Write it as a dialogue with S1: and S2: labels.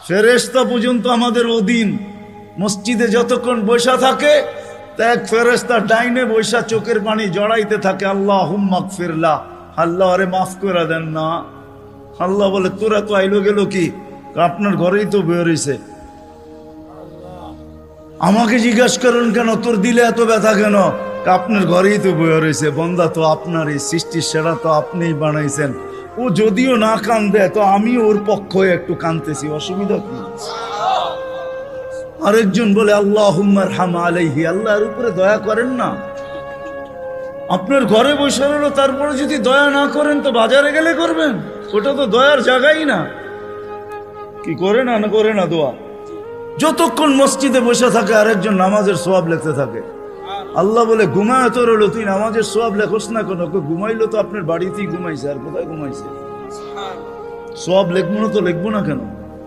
S1: ফেরেশতা পর্যন্ত আমাদের অধীন। মসজিদে যতক্ষণ বসা থাকে এক ফেরেশতা ডাইনে বৈশা চোখের পানি জড়াইতে থাকে, আল্লাহুম্মা গফিরলা, আল্লাহ আরে মাফ করে দেন না। আল্লাহ বলে তোরা তো আইলো গেল কি, আপনার ঘরেই তো বের হইছে। আমাকে জিজ্ঞাসা করেন কেন তোর দিলে এত ব্যথা কেন, আপনার ঘরেই তো বের হইছে। বন্দা তো আপনারই সৃষ্টির সেরা, তো আপনিই বানাইছেন। ও যদিও না কান্দে তো আমি ওর পক্ষ হয়ে একটু কান্দতেছি, অসুবিধা কি? আরেকজন বলে আল্লাহুম্মা আরহাম আলাইহি, আল্লাহর উপরে দয়া করেন না। আপনার ঘরে বসে রইল, তারপরে যদি দয়া না করেন তো বাজারে গেলে করবেন, ওটা তো দয়ার জায়গাই না। কি করে না না করে না দোয়া। যতক্ষণ মসজিদে বসে থাকে আরেকজন নামাজের সওয়াব লিখতে থাকে। আল্লাহ বলে ঘুমায় তো রইল, তুই নামাজের সওয়াব লেখোস না কেন? ঘুমাইলো তো আপনার বাড়িতেই ঘুমাইছে, আর কোথায় ঘুমাইছে? সওয়াব লিখবো না তো লিখবো না কেন?